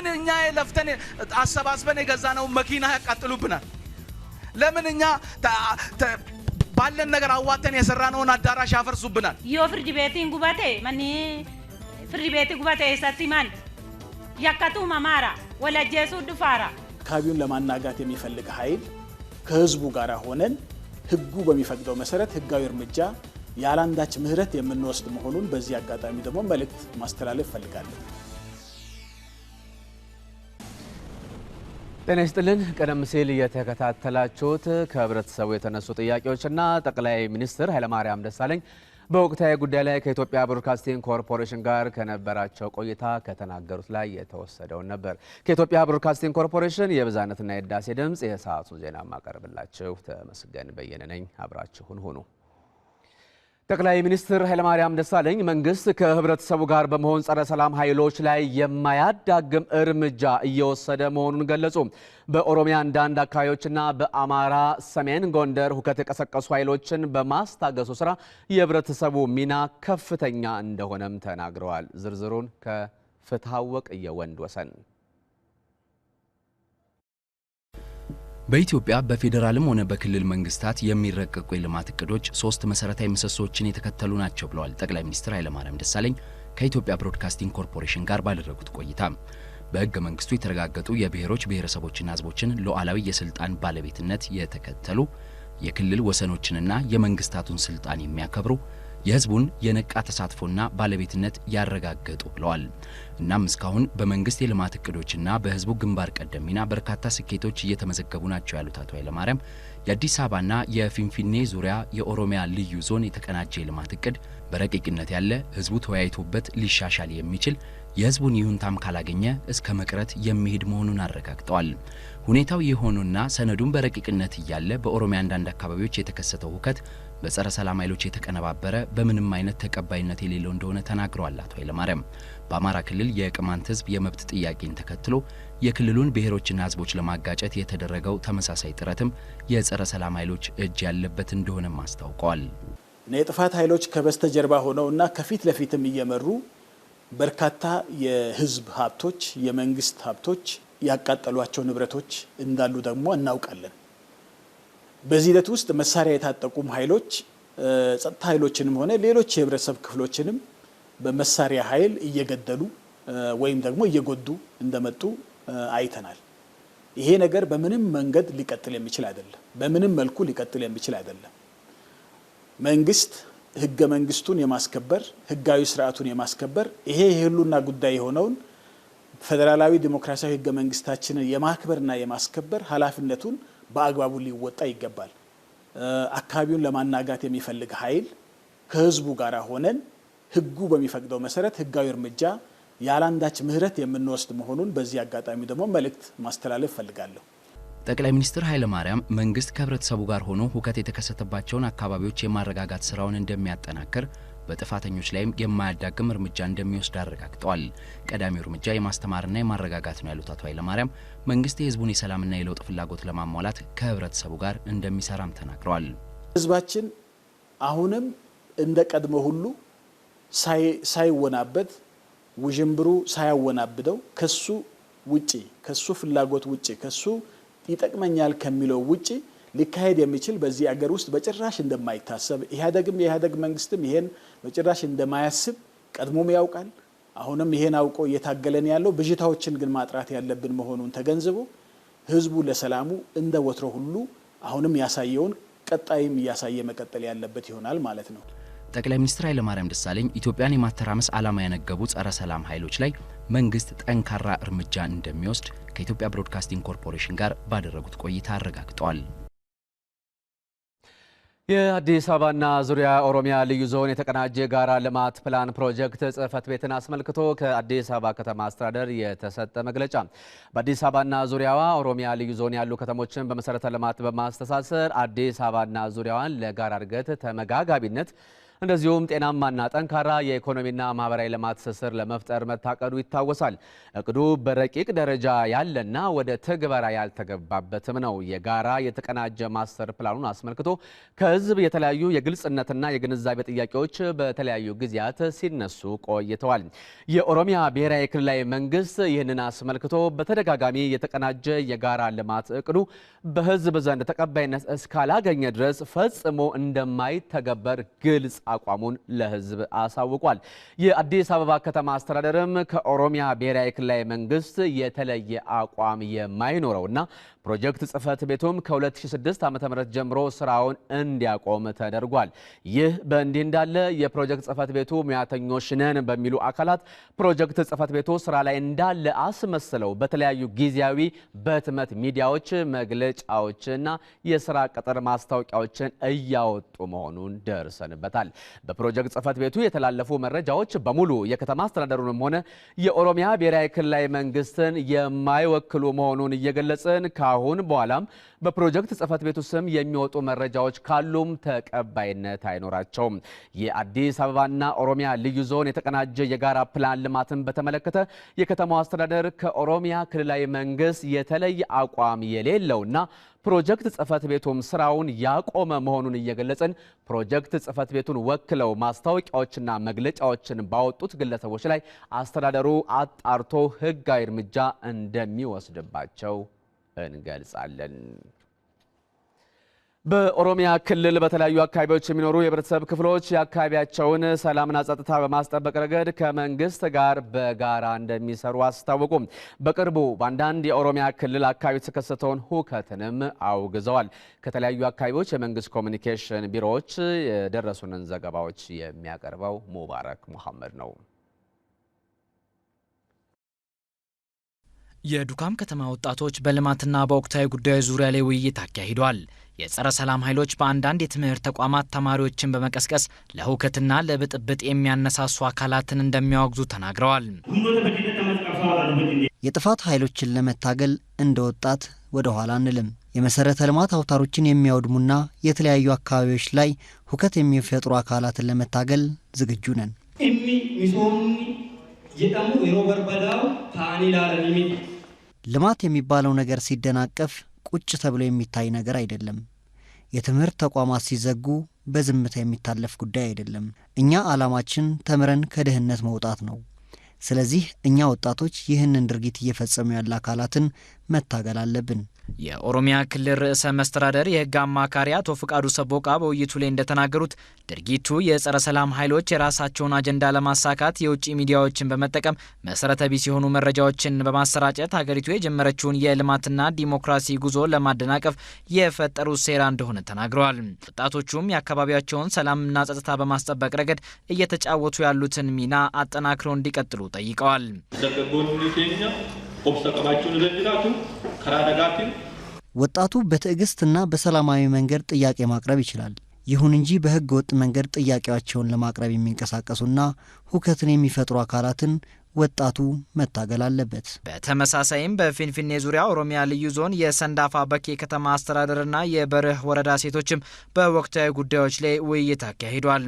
ለምን እኛ ለፍተን አሰባስበን የገዛነው መኪና ያቃጥሉብናል? ለምን እኛ ባለን ነገር አዋተን የሰራነውን አዳራሽ ያፈርሱብናል? ፍርድ ቤትን ጉባቴ ማኒ ፍርድ ቤት ጉባቴ ሰቲማን ያካቱ ማማራ ወላጀሱ ድፋራ አካባቢውን ለማናጋት የሚፈልግ ኃይል ከህዝቡ ጋር ሆነን ህጉ በሚፈቅደው መሰረት ህጋዊ እርምጃ ያላንዳች ምህረት የምንወስድ መሆኑን በዚህ አጋጣሚ ደግሞ መልእክት ማስተላለፍ ፈልጋለሁ። ጤና ይስጥልን። ቀደም ሲል የተከታተላችሁት ከህብረተሰቡ የተነሱ ጥያቄዎችና ጠቅላይ ሚኒስትር ኃይለማርያም ደሳለኝ በወቅታዊ ጉዳይ ላይ ከኢትዮጵያ ብሮድካስቲንግ ኮርፖሬሽን ጋር ከነበራቸው ቆይታ ከተናገሩት ላይ የተወሰደውን ነበር። ከኢትዮጵያ ብሮድካስቲንግ ኮርፖሬሽን የብዛነትና የህዳሴ ድምጽ የሰዓቱን ዜና ማቀርብላችሁ ተመስገን በየነ ነኝ። አብራችሁን ሁኑ። ጠቅላይ ሚኒስትር ኃይለማርያም ደሳለኝ መንግስት ከህብረተሰቡ ጋር በመሆን ጸረ ሰላም ኃይሎች ላይ የማያዳግም እርምጃ እየወሰደ መሆኑን ገለጹ። በኦሮሚያ አንዳንድ አካባቢዎችና በአማራ ሰሜን ጎንደር ሁከት የቀሰቀሱ ኃይሎችን በማስታገሱ ስራ የህብረተሰቡ ሚና ከፍተኛ እንደሆነም ተናግረዋል። ዝርዝሩን ከፍትሐወቅ የወንድ ወሰን። በኢትዮጵያ በፌደራልም ሆነ በክልል መንግስታት የሚረቀቁ የልማት እቅዶች ሶስት መሰረታዊ ምሰሶችን የተከተሉ ናቸው ብለዋል ጠቅላይ ሚኒስትር ኃይለማርያም ደሳለኝ ከኢትዮጵያ ብሮድካስቲንግ ኮርፖሬሽን ጋር ባደረጉት ቆይታ። በህገ መንግስቱ የተረጋገጡ የብሔሮች ብሔረሰቦችና ህዝቦችን ሉዓላዊ የስልጣን ባለቤትነት የተከተሉ የክልል ወሰኖችንና የመንግስታቱን ስልጣን የሚያከብሩ የህዝቡን የነቃ ተሳትፎና ባለቤትነት ያረጋገጡ ብለዋል። እናም እስካሁን በመንግስት የልማት እቅዶችና በህዝቡ ግንባር ቀደም ሚና በርካታ ስኬቶች እየተመዘገቡ ናቸው ያሉት አቶ ኃይለማርያም የአዲስ አበባና የፊንፊኔ ዙሪያ የኦሮሚያ ልዩ ዞን የተቀናጀ የልማት እቅድ በረቂቅነት ያለ ህዝቡ ተወያይቶበት ሊሻሻል የሚችል የህዝቡን ይሁንታም ካላገኘ እስከ መቅረት የሚሄድ መሆኑን አረጋግጠዋል። ሁኔታው የሆነና ሰነዱን በረቂቅነት እያለ በኦሮሚያ አንዳንድ አካባቢዎች የተከሰተው ሁከት በጸረ ሰላም ኃይሎች የተቀነባበረ በምንም አይነት ተቀባይነት የሌለው እንደሆነ ተናግረዋል አቶ ኃይለማርያም። በአማራ ክልል የቅማንት ህዝብ የመብት ጥያቄን ተከትሎ የክልሉን ብሔሮችና ህዝቦች ለማጋጨት የተደረገው ተመሳሳይ ጥረትም የጸረ ሰላም ኃይሎች እጅ ያለበት እንደሆነም አስታውቀዋል። የጥፋት ኃይሎች ከበስተጀርባ ሆነውና ከፊት ለፊትም እየመሩ በርካታ የህዝብ ሀብቶች የመንግስት ሀብቶች ያቃጠሏቸው ንብረቶች እንዳሉ ደግሞ እናውቃለን። በዚህ ሂደት ውስጥ መሳሪያ የታጠቁም ኃይሎች ጸጥታ ኃይሎችንም ሆነ ሌሎች የህብረተሰብ ክፍሎችንም በመሳሪያ ኃይል እየገደሉ ወይም ደግሞ እየጎዱ እንደመጡ አይተናል። ይሄ ነገር በምንም መንገድ ሊቀጥል የሚችል አይደለም። በምንም መልኩ ሊቀጥል የሚችል አይደለም። መንግስት ህገ መንግስቱን የማስከበር ህጋዊ ስርዓቱን የማስከበር ይሄ የህልውና ጉዳይ የሆነውን ፌደራላዊ ዲሞክራሲያዊ ህገ መንግስታችንን የማክበርና የማስከበር ኃላፊነቱን በአግባቡ ሊወጣ ይገባል። አካባቢውን ለማናጋት የሚፈልግ ኃይል ከህዝቡ ጋር ሆነን ህጉ በሚፈቅደው መሰረት ህጋዊ እርምጃ ያላንዳች ምህረት የምንወስድ መሆኑን በዚህ አጋጣሚ ደግሞ መልእክት ማስተላለፍ ፈልጋለሁ። ጠቅላይ ሚኒስትር ኃይለማርያም መንግስት ከህብረተሰቡ ጋር ሆኖ ሁከት የተከሰተባቸውን አካባቢዎች የማረጋጋት ስራውን እንደሚያጠናክር በጥፋተኞች ላይም የማያዳግም እርምጃ እንደሚወስድ አረጋግጠዋል። ቀዳሚው እርምጃ የማስተማርና የማረጋጋት ነው ያሉት አቶ ኃይለማርያም መንግስት የህዝቡን የሰላምና የለውጥ ፍላጎት ለማሟላት ከህብረተሰቡ ጋር እንደሚሰራም ተናግረዋል። ህዝባችን አሁንም እንደ ቀድሞ ሁሉ ሳይወናበድ ውዥንብሩ ሳያወናብደው ከሱ ውጪ ከሱ ፍላጎት ውጪ ከሱ ይጠቅመኛል ከሚለው ውጪ ሊካሄድ የሚችል በዚህ አገር ውስጥ በጭራሽ እንደማይታሰብ የኢህአዴግ መንግስትም ይሄን በጭራሽ እንደማያስብ ቀድሞም ያውቃል። አሁንም ይሄን አውቆ እየታገለን ያለው ብዥታዎችን ግን ማጥራት ያለብን መሆኑን ተገንዝቦ ህዝቡ ለሰላሙ እንደ ወትሮ ሁሉ አሁንም ያሳየውን ቀጣይም እያሳየ መቀጠል ያለበት ይሆናል ማለት ነው። ጠቅላይ ሚኒስትር ኃይለማርያም ደሳለኝ ኢትዮጵያን የማተራመስ ዓላማ ያነገቡ ጸረ ሰላም ኃይሎች ላይ መንግስት ጠንካራ እርምጃ እንደሚወስድ ከኢትዮጵያ ብሮድካስቲንግ ኮርፖሬሽን ጋር ባደረጉት ቆይታ አረጋግጠዋል። የአዲስ አበባና ዙሪያ ኦሮሚያ ልዩ ዞን የተቀናጀ ጋራ ልማት ፕላን ፕሮጀክት ጽህፈት ቤትን አስመልክቶ ከአዲስ አበባ ከተማ አስተዳደር የተሰጠ መግለጫ። በአዲስ አበባና ዙሪያዋ ኦሮሚያ ልዩ ዞን ያሉ ከተሞችን በመሰረተ ልማት በማስተሳሰር አዲስ አበባና ዙሪያዋን ለጋራ እድገት ተመጋጋቢነት እንደዚሁም ጤናማና ጠንካራ የኢኮኖሚና ማህበራዊ ልማት ትስስር ለመፍጠር መታቀዱ ይታወሳል። እቅዱ በረቂቅ ደረጃ ያለና ወደ ትግበራ ያልተገባበትም ነው። የጋራ የተቀናጀ ማስተር ፕላኑን አስመልክቶ ከህዝብ የተለያዩ የግልጽነትና የግንዛቤ ጥያቄዎች በተለያዩ ጊዜያት ሲነሱ ቆይተዋል። የኦሮሚያ ብሔራዊ ክልላዊ መንግስት ይህንን አስመልክቶ በተደጋጋሚ የተቀናጀ የጋራ ልማት እቅዱ በህዝብ ዘንድ ተቀባይነት እስካላገኘ ድረስ ፈጽሞ እንደማይተገበር ግልጽ አቋሙን ለህዝብ አሳውቋል። የአዲስ አበባ ከተማ አስተዳደርም ከኦሮሚያ ብሔራዊ ክልላዊ መንግስት የተለየ አቋም የማይኖረውና ፕሮጀክት ጽህፈት ቤቱም ከ2006 ዓ.ም ጀምሮ ስራውን እንዲያቆም ተደርጓል። ይህ በእንዲህ እንዳለ የፕሮጀክት ጽህፈት ቤቱ ሙያተኞች ነን በሚሉ አካላት ፕሮጀክት ጽህፈት ቤቱ ስራ ላይ እንዳለ አስመስለው በተለያዩ ጊዜያዊ በህትመት ሚዲያዎች መግለጫዎችና የስራ ቅጥር ማስታወቂያዎችን እያወጡ መሆኑን ደርሰንበታል። በፕሮጀክት ጽህፈት ቤቱ የተላለፉ መረጃዎች በሙሉ የከተማ አስተዳደሩንም ሆነ የኦሮሚያ ብሔራዊ ክልላዊ መንግስትን የማይወክሉ መሆኑን እየገለጽን አሁን በኋላም በፕሮጀክት ጽህፈት ቤቱ ስም የሚወጡ መረጃዎች ካሉም ተቀባይነት አይኖራቸውም። የአዲስ አበባና ኦሮሚያ ልዩ ዞን የተቀናጀ የጋራ ፕላን ልማትን በተመለከተ የከተማው አስተዳደር ከኦሮሚያ ክልላዊ መንግስት የተለየ አቋም የሌለውና ፕሮጀክት ጽህፈት ቤቱም ስራውን ያቆመ መሆኑን እየገለጽን ፕሮጀክት ጽህፈት ቤቱን ወክለው ማስታወቂያዎችና መግለጫዎችን ባወጡት ግለሰቦች ላይ አስተዳደሩ አጣርቶ ህጋዊ እርምጃ እንደሚወስድባቸው እንገልጻለን። በኦሮሚያ ክልል በተለያዩ አካባቢዎች የሚኖሩ የህብረተሰብ ክፍሎች የአካባቢያቸውን ሰላምና ጸጥታ በማስጠበቅ ረገድ ከመንግስት ጋር በጋራ እንደሚሰሩ አስታወቁ። በቅርቡ በአንዳንድ የኦሮሚያ ክልል አካባቢ የተከሰተውን ሁከትንም አውግዘዋል። ከተለያዩ አካባቢዎች የመንግስት ኮሚኒኬሽን ቢሮዎች የደረሱንን ዘገባዎች የሚያቀርበው ሙባረክ መሐመድ ነው። የዱካም ከተማ ወጣቶች በልማትና በወቅታዊ ጉዳዮች ዙሪያ ላይ ውይይት አካሂደዋል። የጸረ ሰላም ኃይሎች በአንዳንድ የትምህርት ተቋማት ተማሪዎችን በመቀስቀስ ለሁከትና ለብጥብጥ የሚያነሳሱ አካላትን እንደሚያወግዙ ተናግረዋል። የጥፋት ኃይሎችን ለመታገል እንደ ወጣት ወደ ኋላ አንልም። የመሰረተ ልማት አውታሮችን የሚያወድሙና የተለያዩ አካባቢዎች ላይ ሁከት የሚፈጥሩ አካላትን ለመታገል ዝግጁ ነን። ልማት የሚባለው ነገር ሲደናቀፍ ቁጭ ተብሎ የሚታይ ነገር አይደለም። የትምህርት ተቋማት ሲዘጉ በዝምታ የሚታለፍ ጉዳይ አይደለም። እኛ ዓላማችን ተምረን ከድህነት መውጣት ነው። ስለዚህ እኛ ወጣቶች ይህንን ድርጊት እየፈጸሙ ያለ አካላትን መታገል አለብን። የኦሮሚያ ክልል ርዕሰ መስተዳደር የህግ አማካሪ አቶ ፍቃዱ ሰቦቃ በውይይቱ ላይ እንደተናገሩት ድርጊቱ የጸረ ሰላም ኃይሎች የራሳቸውን አጀንዳ ለማሳካት የውጭ ሚዲያዎችን በመጠቀም መሰረተ ቢስ የሆኑ መረጃዎችን በማሰራጨት ሀገሪቱ የጀመረችውን የልማትና ዲሞክራሲ ጉዞ ለማደናቀፍ የፈጠሩት ሴራ እንደሆነ ተናግረዋል። ወጣቶቹም የአካባቢያቸውን ሰላምና ጸጥታ በማስጠበቅ ረገድ እየተጫወቱ ያሉትን ሚና አጠናክረው እንዲቀጥሉ ጠይቀዋል። ወጣቱ በትዕግስትና በሰላማዊ መንገድ ጥያቄ ማቅረብ ይችላል። ይሁን እንጂ በህገ ወጥ መንገድ ጥያቄያቸውን ለማቅረብ የሚንቀሳቀሱና ሁከትን የሚፈጥሩ አካላትን ወጣቱ መታገል አለበት። በተመሳሳይም በፊንፊኔ ዙሪያ ኦሮሚያ ልዩ ዞን የሰንዳፋ በኬ ከተማ አስተዳደርና የበርህ ወረዳ ሴቶችም በወቅታዊ ጉዳዮች ላይ ውይይት አካሂዷል።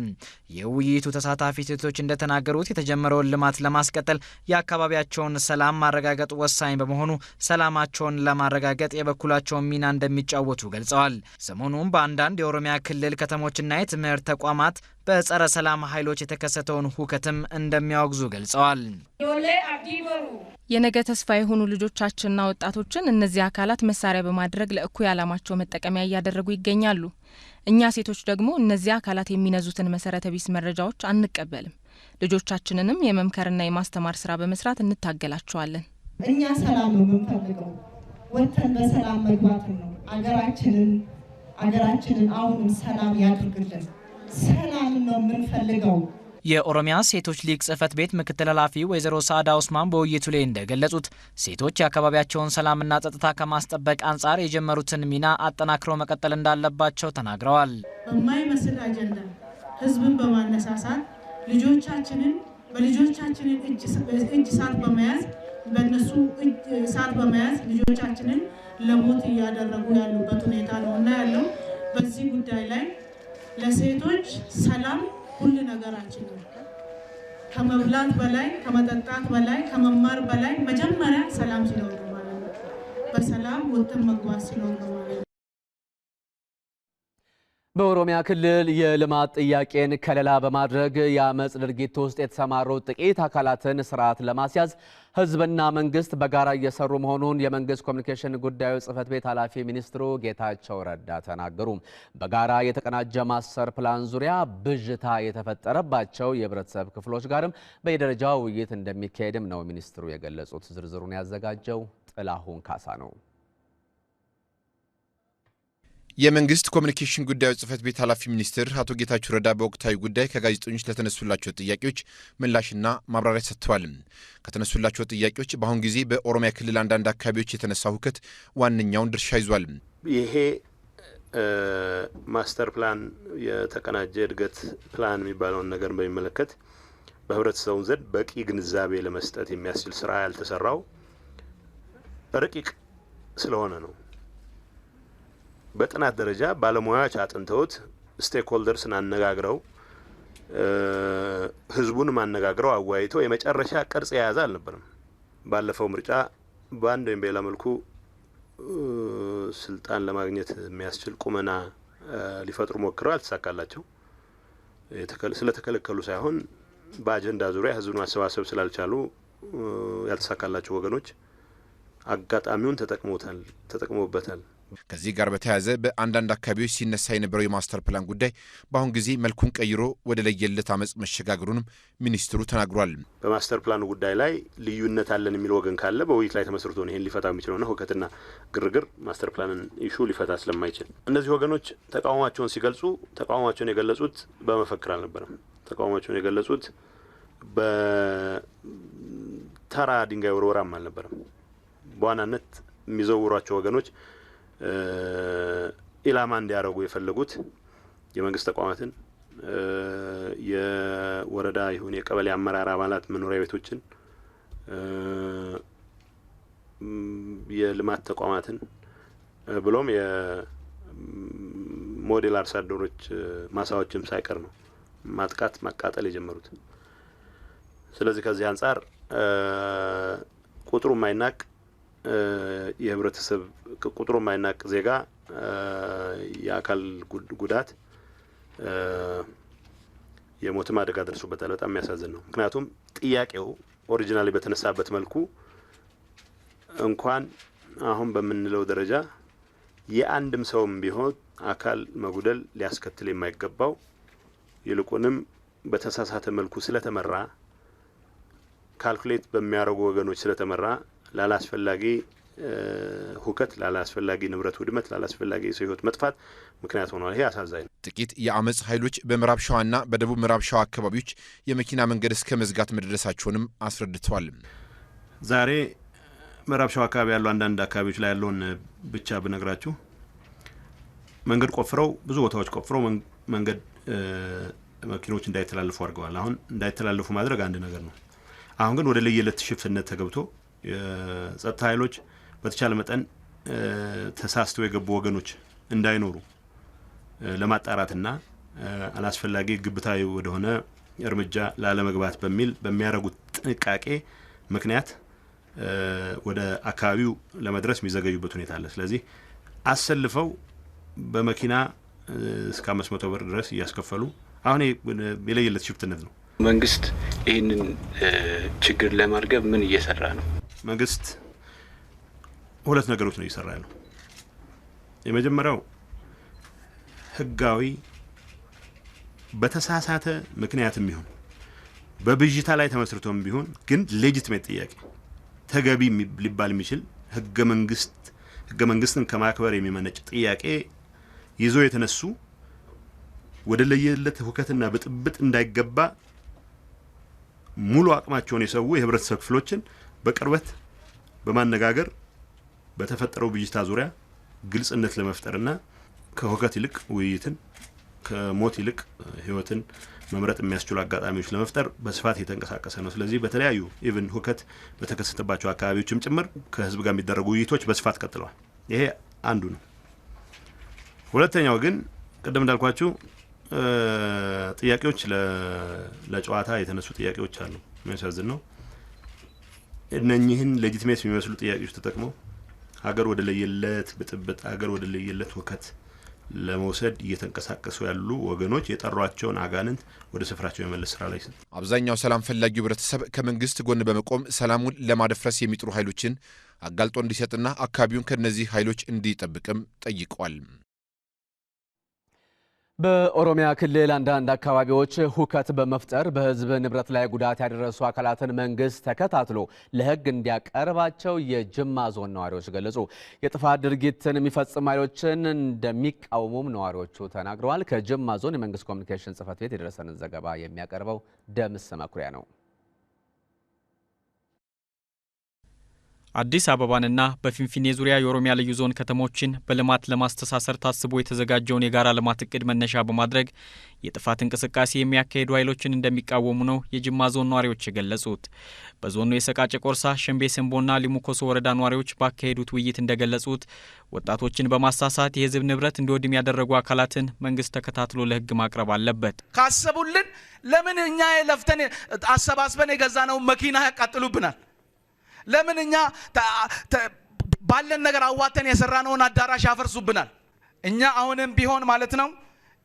የውይይቱ ተሳታፊ ሴቶች እንደተናገሩት የተጀመረውን ልማት ለማስቀጠል የአካባቢያቸውን ሰላም ማረጋገጥ ወሳኝ በመሆኑ ሰላማቸውን ለማረጋገጥ የበኩላቸውን ሚና እንደሚጫወቱ ገልጸዋል። ሰሞኑን በአንዳንድ የኦሮሚያ ክልል ከተሞችና የትምህርት ተቋማት በጸረ ሰላም ኃይሎች የተከሰተውን ሁከትም እንደሚያወግዙ ገልጸዋል። የነገ ተስፋ የሆኑ ልጆቻችንና ወጣቶችን እነዚህ አካላት መሳሪያ በማድረግ ለእኩይ ዓላማቸው መጠቀሚያ እያደረጉ ይገኛሉ። እኛ ሴቶች ደግሞ እነዚህ አካላት የሚነዙትን መሰረተ ቢስ መረጃዎች አንቀበልም። ልጆቻችንንም የመምከርና የማስተማር ስራ በመስራት እንታገላቸዋለን። እኛ ሰላም ነው የምንፈልገው፣ ወጥተን በሰላም መግባት ነው። አገራችንን አሁንም ሰላም ያድርግልን። ሰላም ነው የምንፈልገው። የኦሮሚያ ሴቶች ሊግ ጽህፈት ቤት ምክትል ኃላፊ ወይዘሮ ሳዳ ኡስማን በውይይቱ ላይ እንደገለጹት ሴቶች የአካባቢያቸውን ሰላምና ጸጥታ ከማስጠበቅ አንጻር የጀመሩትን ሚና አጠናክረው መቀጠል እንዳለባቸው ተናግረዋል። በማይመስል አጀንዳ ህዝብን በማነሳሳት በልጆቻችንን እጅ ሳት በመያዝ በእነሱ ሳት በመያዝ ልጆቻችንን ለሞት እያደረጉ ያሉበት ሁኔታ ነው እና ያለው በዚህ ጉዳይ ላይ ለሴቶች ሰላም ሁሉ ነገራችን ነው። ከመብላት በላይ ከመጠጣት በላይ ከመማር በላይ መጀመሪያ ሰላም ሲኖር ነው ማለት ነው። በሰላም ወጥተን መጓዝ ሲኖር ነው ማለት ነው። በኦሮሚያ ክልል የልማት ጥያቄን ከለላ በማድረግ የአመጽ ድርጊት ውስጥ የተሰማሩ ጥቂት አካላትን ስርዓት ለማስያዝ ህዝብና መንግስት በጋራ እየሰሩ መሆኑን የመንግስት ኮሚኒኬሽን ጉዳዮች ጽህፈት ቤት ኃላፊ ሚኒስትሩ ጌታቸው ረዳ ተናገሩ። በጋራ የተቀናጀ ማስተር ፕላን ዙሪያ ብዥታ የተፈጠረባቸው የህብረተሰብ ክፍሎች ጋርም በየደረጃው ውይይት እንደሚካሄድም ነው ሚኒስትሩ የገለጹት። ዝርዝሩን ያዘጋጀው ጥላሁን ካሳ ነው። የመንግስት ኮሚኒኬሽን ጉዳዮች ጽህፈት ቤት ኃላፊ ሚኒስትር አቶ ጌታቸው ረዳ በወቅታዊ ጉዳይ ከጋዜጠኞች ለተነሱላቸው ጥያቄዎች ምላሽና ማብራሪያ ሰጥተዋል። ከተነሱላቸው ጥያቄዎች በአሁን ጊዜ በኦሮሚያ ክልል አንዳንድ አካባቢዎች የተነሳው ሁከት ዋነኛውን ድርሻ ይዟል። ይሄ ማስተር ፕላን የተቀናጀ እድገት ፕላን የሚባለውን ነገር በሚመለከት በህብረተሰቡ ዘንድ በቂ ግንዛቤ ለመስጠት የሚያስችል ስራ ያልተሰራው ረቂቅ ስለሆነ ነው። በጥናት ደረጃ ባለሙያዎች አጥንተውት ስቴክሆልደርስን አነጋግረው ህዝቡን ማነጋግረው አወያይተው የመጨረሻ ቅርጽ የያዘ አልነበረም። ባለፈው ምርጫ በአንድ ወይም በሌላ መልኩ ስልጣን ለማግኘት የሚያስችል ቁመና ሊፈጥሩ ሞክረው አልተሳካላቸው። ስለተከለከሉ ሳይሆን በአጀንዳ ዙሪያ ህዝቡን ማሰባሰብ ስላልቻሉ ያልተሳካላቸው ወገኖች አጋጣሚውን ተጠቅመውበታል። ከዚህ ጋር በተያያዘ በአንዳንድ አካባቢዎች ሲነሳ የነበረው የማስተር ፕላን ጉዳይ በአሁን ጊዜ መልኩን ቀይሮ ወደ ለየለት አመጽ መሸጋገሩንም ሚኒስትሩ ተናግሯል። በማስተር ፕላኑ ጉዳይ ላይ ልዩነት አለን የሚል ወገን ካለ በውይይት ላይ ተመስርቶ ነው ይሄን ሊፈታ የሚችለውና ሁከትና ግርግር ማስተር ፕላንን ኢሹ ሊፈታ ስለማይችል እነዚህ ወገኖች ተቃውሟቸውን ሲገልጹ ተቃውሟቸውን የገለጹት በመፈክር አልነበረም። ተቃውሟቸውን የገለጹት በተራ ድንጋይ ወርወራም አልነበረም። በዋናነት የሚዘውሯቸው ወገኖች ኢላማ እንዲያደርጉ የፈለጉት የመንግስት ተቋማትን የወረዳ ይሁን የቀበሌ አመራር አባላት መኖሪያ ቤቶችን የልማት ተቋማትን ብሎም የሞዴል አርሶ አደሮች ማሳዎችም ሳይቀር ነው ማጥቃት ማቃጠል የጀመሩት። ስለዚህ ከዚህ አንጻር ቁጥሩ ማይናቅ የህብረተሰብ ቁጥሩ ማይናቅ ዜጋ የአካል ጉዳት የሞትም አደጋ ደርሶበታል። በጣም የሚያሳዝን ነው። ምክንያቱም ጥያቄው ኦሪጂናሊ በተነሳበት መልኩ እንኳን አሁን በምንለው ደረጃ የአንድም ሰውም ቢሆን አካል መጉደል ሊያስከትል የማይገባው ይልቁንም በተሳሳተ መልኩ ስለተመራ ካልኩሌት በሚያደርጉ ወገኖች ስለተመራ ላላስፈላጊ ሁከት፣ ላላስፈላጊ ንብረት ውድመት፣ ላላስፈላጊ የሰው ህይወት መጥፋት ምክንያት ሆኗል። ይሄ አሳዛኝ ነው። ጥቂት የአመጽ ኃይሎች በምዕራብ ሸዋና በደቡብ ምዕራብ ሸዋ አካባቢዎች የመኪና መንገድ እስከ መዝጋት መድረሳቸውንም አስረድተዋል። ዛሬ ምዕራብ ሸዋ አካባቢ ያሉ አንዳንድ አካባቢዎች ላይ ያለውን ብቻ ብነግራችሁ መንገድ ቆፍረው ብዙ ቦታዎች ቆፍረው መንገድ መኪኖች እንዳይተላለፉ አድርገዋል። አሁን እንዳይተላለፉ ማድረግ አንድ ነገር ነው። አሁን ግን ወደ ለየለት ሽፍትነት ተገብቶ የጸጥታ ኃይሎች በተቻለ መጠን ተሳስተው የገቡ ወገኖች እንዳይኖሩ ለማጣራትና አላስፈላጊ ግብታዊ ወደሆነ እርምጃ ላለመግባት በሚል በሚያደርጉት ጥንቃቄ ምክንያት ወደ አካባቢው ለመድረስ የሚዘገዩበት ሁኔታ አለ። ስለዚህ አሰልፈው በመኪና እስከ 500 ብር ድረስ እያስከፈሉ አሁን የለየለት ሽፍትነት ነው። መንግስት ይህንን ችግር ለማርገብ ምን እየሰራ ነው? መንግስት ሁለት ነገሮች ነው እየሰራ ያለው። የመጀመሪያው ህጋዊ በተሳሳተ ምክንያትም ቢሆን በብዥታ ላይ ተመስርቶም ቢሆን ግን ሌጂቲሜት ጥያቄ ተገቢ ሊባል የሚችል ህገ መንግስትን ከማክበር የሚመነጭ ጥያቄ ይዞ የተነሱ ወደ ለየለት ሁከትና ብጥብጥ እንዳይገባ ሙሉ አቅማቸውን የሰው የህብረተሰብ ክፍሎችን በቅርበት በማነጋገር በተፈጠረው ብዥታ ዙሪያ ግልጽነት ለመፍጠርና ከሁከት ይልቅ ውይይትን ከሞት ይልቅ ህይወትን መምረጥ የሚያስችሉ አጋጣሚዎች ለመፍጠር በስፋት የተንቀሳቀሰ ነው። ስለዚህ በተለያዩ ኢቭን ሁከት በተከሰተባቸው አካባቢዎችም ጭምር ከህዝብ ጋር የሚደረጉ ውይይቶች በስፋት ቀጥለዋል። ይሄ አንዱ ነው። ሁለተኛው ግን ቅድም እንዳልኳችሁ ጥያቄዎች ለጨዋታ የተነሱ ጥያቄዎች አሉ። የሚያሳዝን ነው። እነኚህን ሌጂቲሜት የሚመስሉ ጥያቄዎች ተጠቅመው ሀገር ወደ ለየለት ብጥብጥ፣ ሀገር ወደ ለየለት ወከት ለመውሰድ እየተንቀሳቀሱ ያሉ ወገኖች የጠሯቸውን አጋንንት ወደ ስፍራቸው የመለስ ስራ ላይ ሰጥ አብዛኛው ሰላም ፈላጊው ህብረተሰብ ከመንግስት ጎን በመቆም ሰላሙን ለማደፍረስ የሚጥሩ ኃይሎችን አጋልጦ እንዲሰጥና አካባቢውን ከነዚህ ኃይሎች እንዲጠብቅም ጠይቋል። በኦሮሚያ ክልል አንዳንድ አካባቢዎች ሁከት በመፍጠር በህዝብ ንብረት ላይ ጉዳት ያደረሱ አካላትን መንግስት ተከታትሎ ለህግ እንዲያቀርባቸው የጅማ ዞን ነዋሪዎች ገለጹ። የጥፋት ድርጊትን የሚፈጽሙ ኃይሎችን እንደሚቃወሙም ነዋሪዎቹ ተናግረዋል። ከጅማ ዞን የመንግስት ኮሚኒኬሽን ጽህፈት ቤት የደረሰንን ዘገባ የሚያቀርበው ደምስ መኩሪያ ነው። አዲስ አበባንና በፊንፊኔ ዙሪያ የኦሮሚያ ልዩ ዞን ከተሞችን በልማት ለማስተሳሰር ታስቦ የተዘጋጀውን የጋራ ልማት እቅድ መነሻ በማድረግ የጥፋት እንቅስቃሴ የሚያካሂዱ ኃይሎችን እንደሚቃወሙ ነው የጅማ ዞን ነዋሪዎች የገለጹት። በዞኑ የሰቃጨ ቆርሳ፣ ሸምቤ ሰንቦና ሊሙኮሶ ወረዳ ነዋሪዎች ባካሄዱት ውይይት እንደገለጹት ወጣቶችን በማሳሳት የህዝብ ንብረት እንዲወድም ያደረጉ አካላትን መንግስት ተከታትሎ ለህግ ማቅረብ አለበት። ካሰቡልን ለምን እኛ ለፍተን አሰባስበን የገዛነው መኪና ያቃጥሉብናል? ለምን እኛ ባለን ነገር አዋተን የሰራነውን አዳራሽ ያፈርሱብናል? እኛ አሁንም ቢሆን ማለት ነው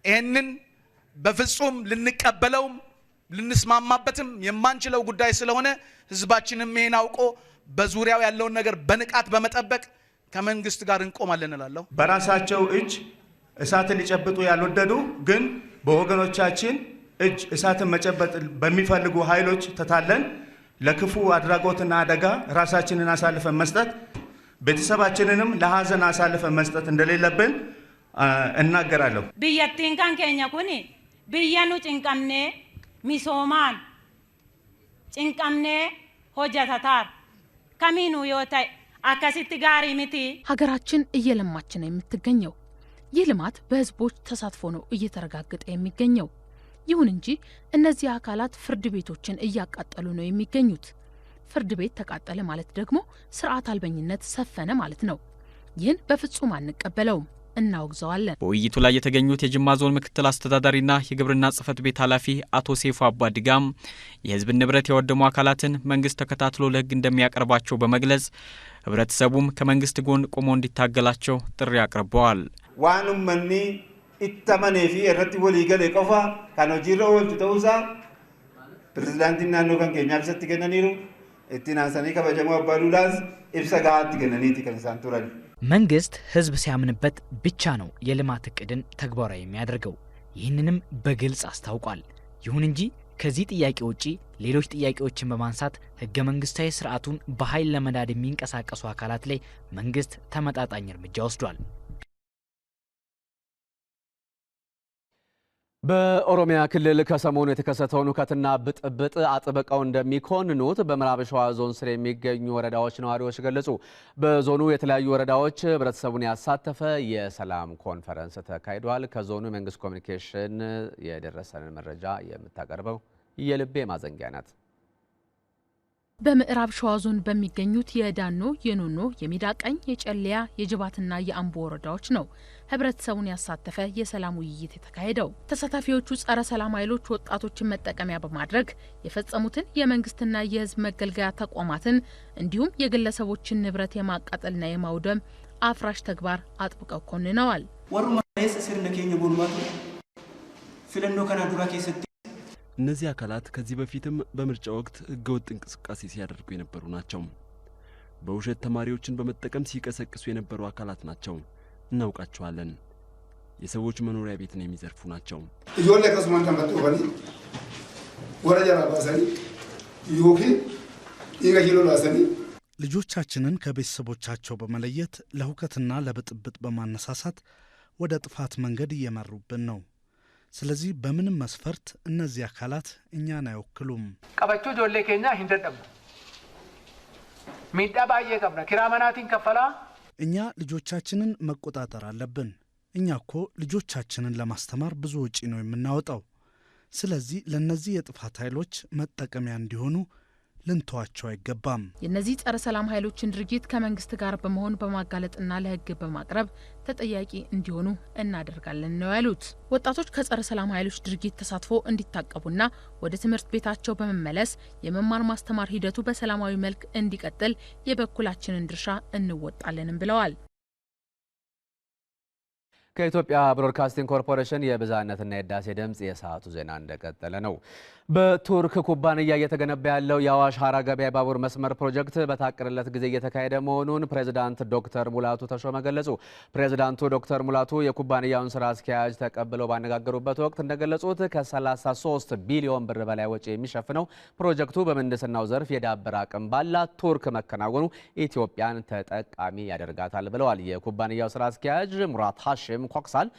ይሄንን በፍጹም ልንቀበለውም ልንስማማበትም የማንችለው ጉዳይ ስለሆነ ህዝባችንም ይሄን አውቆ በዙሪያው ያለውን ነገር በንቃት በመጠበቅ ከመንግስት ጋር እንቆማለን እላለሁ። በራሳቸው እጅ እሳትን ሊጨብጡ ያልወደዱ ግን በወገኖቻችን እጅ እሳትን መጨበጥ በሚፈልጉ ኃይሎች ተታለን ለክፉ አድራጎትና አደጋ ራሳችንን አሳልፈን መስጠት ቤተሰባችንንም ለሐዘን አሳልፈን መስጠት እንደሌለብን እናገራለሁ። ብያቲን ካን ከኛ ኩኒ ብያኑ ጭንቀምኔ ሚሶማን ጭንቀምኔ ሆጃታታር ከሚኑ yotai አካሲት ጋሪ ሚቲ ሀገራችን እየለማች ነው የምትገኘው። ይህ ልማት በህዝቦች ተሳትፎ ነው እየተረጋገጠ የሚገኘው። ይሁን እንጂ እነዚህ አካላት ፍርድ ቤቶችን እያቃጠሉ ነው የሚገኙት። ፍርድ ቤት ተቃጠለ ማለት ደግሞ ስርዓት አልበኝነት ሰፈነ ማለት ነው። ይህን በፍጹም አንቀበለውም፣ እናወግዘዋለን። በውይይቱ ላይ የተገኙት የጅማ ዞን ምክትል አስተዳዳሪና የግብርና ጽህፈት ቤት ኃላፊ አቶ ሴፉ አባድጋም የህዝብ ንብረት ያወደሙ አካላትን መንግስት ተከታትሎ ለህግ እንደሚያቀርባቸው በመግለጽ ህብረተሰቡም ከመንግስት ጎን ቆሞ እንዲታገላቸው ጥሪ አቅርበዋል። ዋኑም መኒ ኢተመኔፊ እረቲ ወሊገለ ቆፋ ካኖጂሮ ወልቱ ተውሳ ፕሬዝዳንትና ነው ከንከኛ ብሰት ገነኒሩ እቲናሰኒ ከበጀሞ አባዱላስ ኢብሰጋት ገነኒቲ ከንሳንቱራል መንግስት ህዝብ ሲያምንበት ብቻ ነው የልማት እቅድን ተግባራዊ የሚያደርገው። ይህንንም በግልጽ አስታውቋል። ይሁን እንጂ ከዚህ ጥያቄ ውጪ ሌሎች ጥያቄዎችን በማንሳት ህገ መንግስታዊ ስርዓቱን በኃይል ለመናድ የሚንቀሳቀሱ አካላት ላይ መንግስት ተመጣጣኝ እርምጃ ወስዷል። በኦሮሚያ ክልል ከሰሞኑ የተከሰተውን ሁከትና ብጥብጥ አጥብቀው እንደሚኮንኑት በምዕራብ ሸዋ ዞን ስር የሚገኙ ወረዳዎች ነዋሪዎች ገለጹ። በዞኑ የተለያዩ ወረዳዎች ህብረተሰቡን ያሳተፈ የሰላም ኮንፈረንስ ተካሂዷል። ከዞኑ የመንግስት ኮሚኒኬሽን የደረሰንን መረጃ የምታቀርበው የልቤ ማዘንጊያ ናት። በምዕራብ ሸዋ ዞን በሚገኙት የዳኖ፣ የኖኖ፣ የሜዳቀኝ፣ የጨለያ፣ የጅባትና የአምቦ ወረዳዎች ነው ህብረተሰቡን ያሳተፈ የሰላም ውይይት የተካሄደው። ተሳታፊዎቹ ጸረ ሰላም ኃይሎች ወጣቶችን መጠቀሚያ በማድረግ የፈጸሙትን የመንግስትና የህዝብ መገልገያ ተቋማትን እንዲሁም የግለሰቦችን ንብረት የማቃጠልና የማውደም አፍራሽ ተግባር አጥብቀው ኮንነዋል። እነዚህ አካላት ከዚህ በፊትም በምርጫ ወቅት ህገወጥ እንቅስቃሴ ሲያደርጉ የነበሩ ናቸው። በውሸት ተማሪዎችን በመጠቀም ሲቀሰቅሱ የነበሩ አካላት ናቸው። እናውቃቸዋለን። የሰዎች መኖሪያ ቤትን የሚዘርፉ ናቸው። ይጆለ ከስማን ተመጡ ወኒ ወረጃ ባሰኒ ይሁኪ ይገሂሎ ላሰኒ ልጆቻችንን ከቤተሰቦቻቸው በመለየት ለሁከትና ለብጥብጥ በማነሳሳት ወደ ጥፋት መንገድ እየመሩብን ነው። ስለዚህ በምንም መስፈርት እነዚህ አካላት እኛን አይወክሉም። ቀበቹ ጆሌ ኬኛ ሂንደደም ሚዳባዬ ቀብና ኪራማናቲን ከፈላ እኛ ልጆቻችንን መቆጣጠር አለብን። እኛ እኮ ልጆቻችንን ለማስተማር ብዙ ወጪ ነው የምናወጣው። ስለዚህ ለነዚህ የጥፋት ኃይሎች መጠቀሚያ እንዲሆኑ ልንተዋቸው አይገባም። የነዚህ ጸረ ሰላም ኃይሎችን ድርጊት ከመንግስት ጋር በመሆን በማጋለጥና ለህግ በማቅረብ ተጠያቂ እንዲሆኑ እናደርጋለን ነው ያሉት። ወጣቶች ከጸረ ሰላም ኃይሎች ድርጊት ተሳትፎ እንዲታቀቡና ወደ ትምህርት ቤታቸው በመመለስ የመማር ማስተማር ሂደቱ በሰላማዊ መልክ እንዲቀጥል የበኩላችንን ድርሻ እንወጣለንም ብለዋል። ከኢትዮጵያ ብሮድካስቲንግ ኮርፖሬሽን የብዛነትና የዳሴ ድምጽ የሰዓቱ ዜና እንደቀጠለ ነው። በቱርክ ኩባንያ እየተገነባ ያለው የአዋሽ ሀራ ገበያ ባቡር መስመር ፕሮጀክት በታቀደለት ጊዜ እየተካሄደ መሆኑን ፕሬዝዳንት ዶክተር ሙላቱ ተሾመ ገለጹ። ፕሬዝዳንቱ ዶክተር ሙላቱ የኩባንያውን ስራ አስኪያጅ ተቀብለው ባነጋገሩበት ወቅት እንደገለጹት ከ33 ቢሊዮን ብር በላይ ወጪ የሚሸፍነው ፕሮጀክቱ በምህንድስናው ዘርፍ የዳበረ አቅም ባላት ቱርክ መከናወኑ ኢትዮጵያን ተጠቃሚ ያደርጋታል ብለዋል። የኩባንያው ስራ አስኪያጅ ሙራት ሀሽም ኮክሳል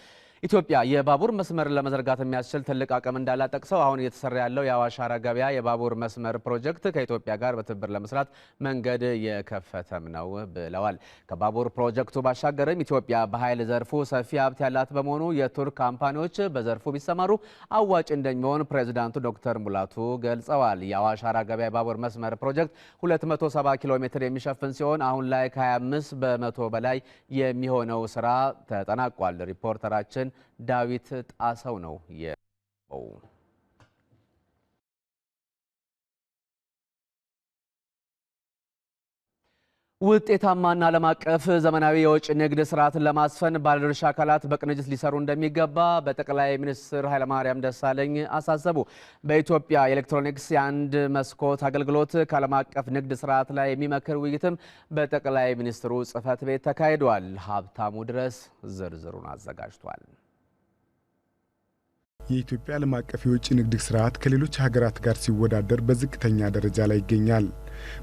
ኢትዮጵያ የባቡር መስመር ለመዘርጋት የሚያስችል ትልቅ አቅም እንዳላት ጠቅሰው አሁን እየተሰራ ያለው የአዋሽ ሀራ ገበያ የባቡር መስመር ፕሮጀክት ከኢትዮጵያ ጋር በትብብር ለመስራት መንገድ የከፈተም ነው ብለዋል። ከባቡር ፕሮጀክቱ ባሻገርም ኢትዮጵያ በኃይል ዘርፉ ሰፊ ሀብት ያላት በመሆኑ የቱርክ ካምፓኒዎች በዘርፉ ቢሰማሩ አዋጭ እንደሚሆን ፕሬዝዳንቱ ዶክተር ሙላቱ ገልጸዋል። የአዋሽ ሀራ ገበያ የባቡር መስመር ፕሮጀክት 270 ኪሎ ሜትር የሚሸፍን ሲሆን አሁን ላይ ከ25 በመቶ በላይ የሚሆነው ስራ ተጠናቋል። ሪፖርተራችን ዳዊት ጣሰው ነው የው ውጤታማና ዓለም አቀፍ ዘመናዊ የውጭ ንግድ ስርዓትን ለማስፈን ባለድርሻ አካላት በቅንጅት ሊሰሩ እንደሚገባ በጠቅላይ ሚኒስትር ኃይለማርያም ደሳለኝ አሳሰቡ። በኢትዮጵያ የኤሌክትሮኒክስ የአንድ መስኮት አገልግሎት ከዓለም አቀፍ ንግድ ስርዓት ላይ የሚመክር ውይይትም በጠቅላይ ሚኒስትሩ ጽህፈት ቤት ተካሂዷል። ሀብታሙ ድረስ ዝርዝሩን አዘጋጅቷል። የኢትዮጵያ ዓለም አቀፍ የውጭ ንግድ ስርዓት ከሌሎች ሀገራት ጋር ሲወዳደር በዝቅተኛ ደረጃ ላይ ይገኛል።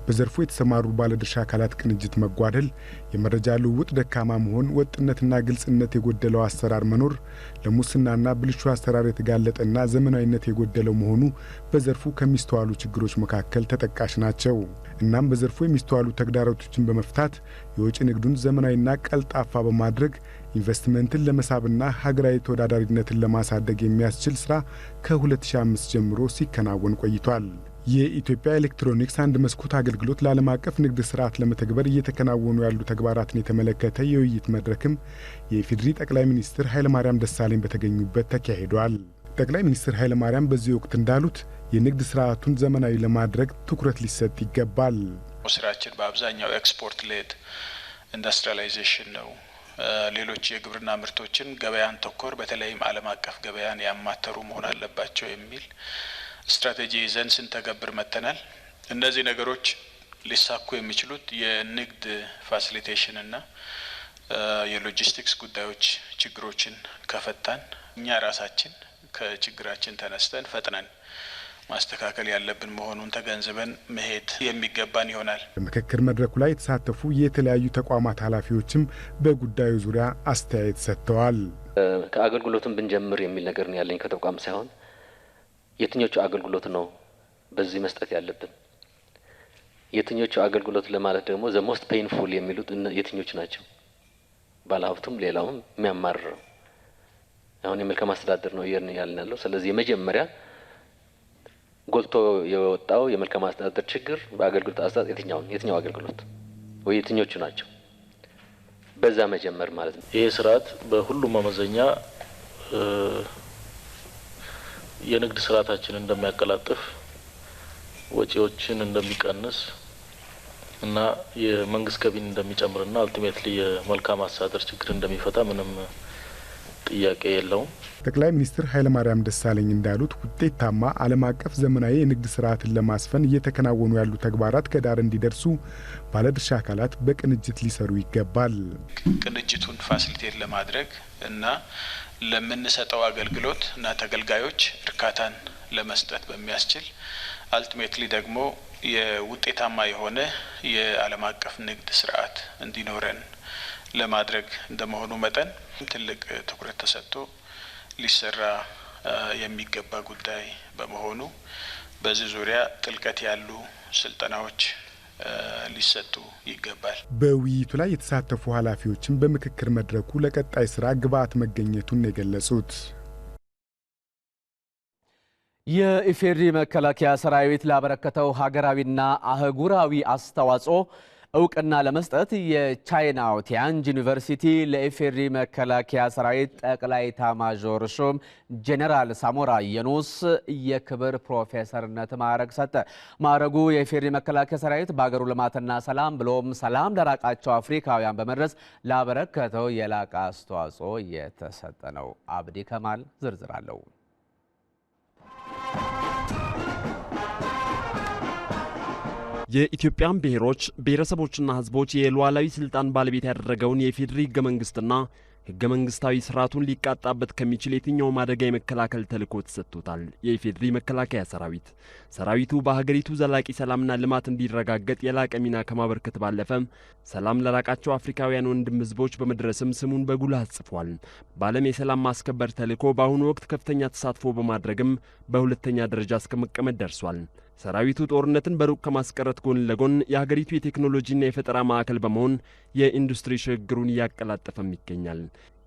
በዘርፉ የተሰማሩ ባለድርሻ አካላት ቅንጅት መጓደል፣ የመረጃ ልውውጥ ደካማ መሆን፣ ወጥነትና ግልጽነት የጎደለው አሰራር መኖር፣ ለሙስናና ብልሹ አሰራር የተጋለጠና ዘመናዊነት የጎደለው መሆኑ በዘርፉ ከሚስተዋሉ ችግሮች መካከል ተጠቃሽ ናቸው። እናም በዘርፉ የሚስተዋሉ ተግዳሮቶችን በመፍታት የውጭ ንግዱን ዘመናዊና ቀልጣፋ በማድረግ ኢንቨስትመንትን ለመሳብና ሀገራዊ ተወዳዳሪነትን ለማሳደግ የሚያስችል ስራ ከ2005 ጀምሮ ሲከናወን ቆይቷል። የኢትዮጵያ ኤሌክትሮኒክስ አንድ መስኮት አገልግሎት ለዓለም አቀፍ ንግድ ስርዓት ለመተግበር እየተከናወኑ ያሉ ተግባራትን የተመለከተ የውይይት መድረክም የኢፌዴሪ ጠቅላይ ሚኒስትር ኃይለማርያም ደሳለኝ በተገኙበት ተካሂዷል። ጠቅላይ ሚኒስትር ኃይለማርያም በዚህ ወቅት እንዳሉት የንግድ ስርዓቱን ዘመናዊ ለማድረግ ትኩረት ሊሰጥ ይገባል። ስራችን በአብዛኛው ኤክስፖርት ሌድ ኢንዱስትሪያላይዜሽን ነው። ሌሎች የግብርና ምርቶችን ገበያን ተኮር በተለይም ዓለም አቀፍ ገበያን ያማተሩ መሆን አለባቸው የሚል ስትራቴጂ ይዘን ስንተገብር መተናል። እነዚህ ነገሮች ሊሳኩ የሚችሉት የንግድ ፋሲሊቴሽን እና የሎጂስቲክስ ጉዳዮች ችግሮችን ከፈታን እኛ ራሳችን ከችግራችን ተነስተን ፈጥነን ማስተካከል ያለብን መሆኑን ተገንዝበን መሄድ የሚገባን ይሆናል። በምክክር መድረኩ ላይ የተሳተፉ የተለያዩ ተቋማት ኃላፊዎችም በጉዳዩ ዙሪያ አስተያየት ሰጥተዋል። ከአገልግሎቱን ብንጀምር የሚል ነገር ነው ያለኝ ከተቋም ሳይሆን የትኞቹ አገልግሎት ነው በዚህ መስጠት ያለብን፣ የትኞቹ አገልግሎት ለማለት ደግሞ ዘ ሞስት ፔይንፉል የሚሉት የትኞቹ ናቸው? ባለሀብቱም ሌላውም የሚያማርረው አሁን የመልካም አስተዳደር ነው ያልን ያለው። ስለዚህ የመጀመሪያ ጎልቶ የወጣው የመልካም አስተዳደር ችግር በአገልግሎት አሰጣጥ የትኛው አገልግሎት ወይ የትኞቹ ናቸው? በዛ መጀመር ማለት ነው። ይሄ ስርዓት በሁሉም መመዘኛ የንግድ ስርዓታችንን እንደሚያቀላጥፍ፣ ወጪዎችን እንደሚቀንስ እና የመንግስት ገቢን እንደሚጨምርና አልቲሜትሊ የመልካም አስተዳደር ችግር እንደሚፈታ ምንም ጥያቄ የለውም። ጠቅላይ ሚኒስትር ኃይለማርያም ደሳለኝ እንዳሉት ውጤታማ ዓለም አቀፍ ዘመናዊ የንግድ ስርዓትን ለማስፈን እየተከናወኑ ያሉ ተግባራት ከዳር እንዲደርሱ ባለድርሻ አካላት በቅንጅት ሊሰሩ ይገባል። ቅንጅቱን ፋሲሊቴት ለማድረግ እና ለምንሰጠው አገልግሎት እና ተገልጋዮች እርካታን ለመስጠት በሚያስችል አልቲሜትሊ ደግሞ የውጤታማ የሆነ የዓለም አቀፍ ንግድ ስርዓት እንዲኖረን ለማድረግ እንደመሆኑ መጠን ትልቅ ትኩረት ተሰጥቶ ሊሰራ የሚገባ ጉዳይ በመሆኑ በዚህ ዙሪያ ጥልቀት ያሉ ስልጠናዎች ሊሰጡ ይገባል። በውይይቱ ላይ የተሳተፉ ኃላፊዎችን በምክክር መድረኩ ለቀጣይ ስራ ግብዓት መገኘቱን የገለጹት የኢፌዴሪ መከላከያ ሰራዊት ላበረከተው ሀገራዊና አህጉራዊ አስተዋጽኦ እውቅና ለመስጠት የቻይናው ቲያንጂን ዩኒቨርሲቲ ለኢፌዴሪ መከላከያ ሰራዊት ጠቅላይ ኤታማዦር ሹም ጄኔራል ሳሞራ የኑስ የክብር ፕሮፌሰርነት ማዕረግ ሰጠ። ማዕረጉ የኢፌዴሪ መከላከያ ሰራዊት በሀገሩ ልማትና ሰላም ብሎም ሰላም ለራቃቸው አፍሪካውያን በመድረስ ላበረከተው የላቀ አስተዋጽኦ የተሰጠ ነው። አብዲ ከማል ዝርዝር አለው። የኢትዮጵያን ብሔሮች ብሔረሰቦችና ሕዝቦች የሉዓላዊ ስልጣን ባለቤት ያደረገውን የኢፌዴሪ ሕገ መንግስትና ሕገ መንግስታዊ ስርዓቱን ሊቃጣበት ከሚችል የትኛውም አደጋ የመከላከል ተልዕኮ ተሰጥቶታል። የኢፌዴሪ መከላከያ ሰራዊቱ በሀገሪቱ ዘላቂ ሰላምና ልማት እንዲረጋገጥ የላቀ ሚና ከማበርከት ባለፈ ሰላም ለራቃቸው አፍሪካውያን ወንድም ሕዝቦች በመድረስም ስሙን በጉልህ አጽፏል። በዓለም የሰላም ማስከበር ተልዕኮ በአሁኑ ወቅት ከፍተኛ ተሳትፎ በማድረግም በሁለተኛ ደረጃ እስከ መቀመጥ ደርሷል። ሰራዊቱ ጦርነትን በሩቅ ከማስቀረት ጎን ለጎን የሀገሪቱ የቴክኖሎጂና የፈጠራ ማዕከል በመሆን የኢንዱስትሪ ሽግግሩን እያቀላጠፈም ይገኛል።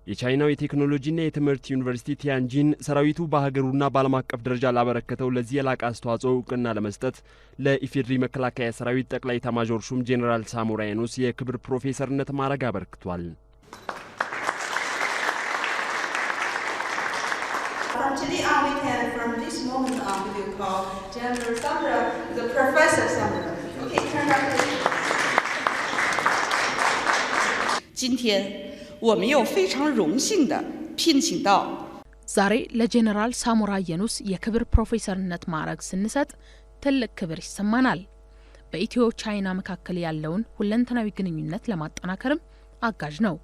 የቻይናው የቴክኖሎጂና የትምህርት ዩኒቨርሲቲ ቲያንጂን ሰራዊቱ በሀገሩና በዓለም አቀፍ ደረጃ ላበረከተው ለዚህ የላቀ አስተዋጽኦ እውቅና ለመስጠት ለኢፌዴሪ መከላከያ ሰራዊት ጠቅላይ ኤታማዦር ሹም ጄኔራል ሳሞራ የኑስ የክብር ፕሮፌሰርነት ማዕረግ አበርክቷል። From today on, we can, from this moment on, we will call General Samora the Professor Samora. Okay, turn back to you. 今天我们又非常荣幸的聘请到 ዛሬ ለጄኔራል ሳሞራ የኑስ የክብር ፕሮፌሰርነት ማዕረግ ስንሰጥ ትልቅ ክብር ይሰማናል። በኢትዮ ቻይና መካከል ያለውን ሁለንተናዊ ግንኙነት ለማጠናከርም አጋዥ ነው።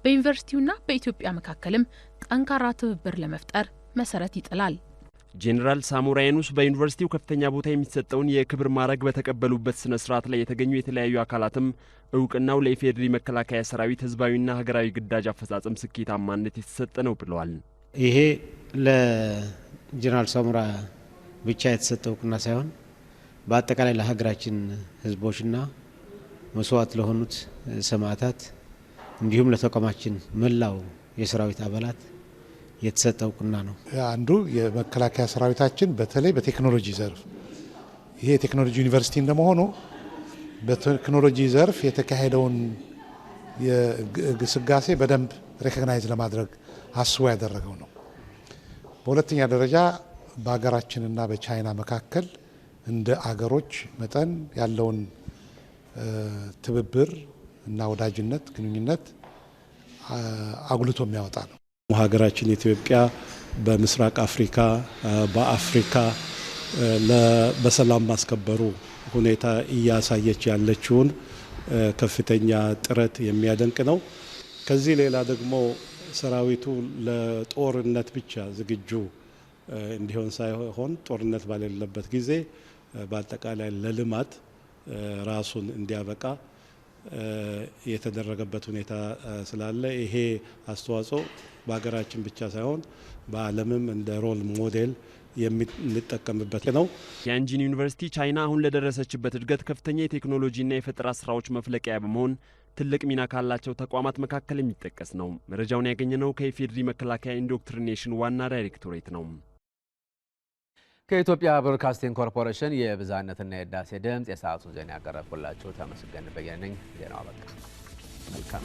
በዩኒቨርሲቲውና በኢትዮጵያ መካከልም ጠንካራ ትብብር ለመፍጠር መሰረት ይጥላል። ጄኔራል ሳሞራ የኑስ በዩኒቨርሲቲው ከፍተኛ ቦታ የሚሰጠውን የክብር ማዕረግ በተቀበሉበት ስነ ስርዓት ላይ የተገኙ የተለያዩ አካላትም እውቅናው ለኢፌዴሪ መከላከያ ሰራዊት ህዝባዊና ሀገራዊ ግዳጅ አፈጻጸም ስኬታማነት የተሰጠ ነው ብለዋል። ይሄ ለጄኔራል ሳሞራ ብቻ የተሰጠ እውቅና ሳይሆን በአጠቃላይ ለሀገራችን ህዝቦችና መስዋዕት ለሆኑት ሰማዕታት እንዲሁም ለተቋማችን መላው የሰራዊት አባላት የተሰጠ እውቅና ነው። አንዱ የመከላከያ ሰራዊታችን በተለይ በቴክኖሎጂ ዘርፍ ይሄ የቴክኖሎጂ ዩኒቨርሲቲ እንደመሆኑ በቴክኖሎጂ ዘርፍ የተካሄደውን የግስጋሴ በደንብ ሬኮግናይዝ ለማድረግ አስቦ ያደረገው ነው። በሁለተኛ ደረጃ በሀገራችንና በቻይና መካከል እንደ አገሮች መጠን ያለውን ትብብር እና ወዳጅነት ግንኙነት አጉልቶ የሚያወጣ ነው። ሀገራችን ኢትዮጵያ በምስራቅ አፍሪካ በአፍሪካ በሰላም ማስከበሩ ሁኔታ እያሳየች ያለችውን ከፍተኛ ጥረት የሚያደንቅ ነው። ከዚህ ሌላ ደግሞ ሰራዊቱ ለጦርነት ብቻ ዝግጁ እንዲሆን ሳይሆን ጦርነት ባሌለበት ጊዜ በአጠቃላይ ለልማት ራሱን እንዲያበቃ የተደረገበት ሁኔታ ስላለ ይሄ አስተዋጽኦ በሀገራችን ብቻ ሳይሆን በዓለምም እንደ ሮል ሞዴል የምንጠቀምበት ነው። ቲያንጂን ዩኒቨርሲቲ ቻይና አሁን ለደረሰችበት እድገት ከፍተኛ የቴክኖሎጂና የፈጠራ ስራዎች መፍለቂያ በመሆን ትልቅ ሚና ካላቸው ተቋማት መካከል የሚጠቀስ ነው። መረጃውን ያገኘነው ከኢፌዴሪ መከላከያ ኢንዶክትሪኔሽን ዋና ዳይሬክቶሬት ነው። ከኢትዮጵያ ብሮድካስቲንግ ኮርፖሬሽን የብዝሃነትና የህዳሴ ድምፅ የሰዓቱን ዜና ያቀረብኩላችሁ ተመስገን በየነ ነኝ። ዜናው አበቃ። መልካም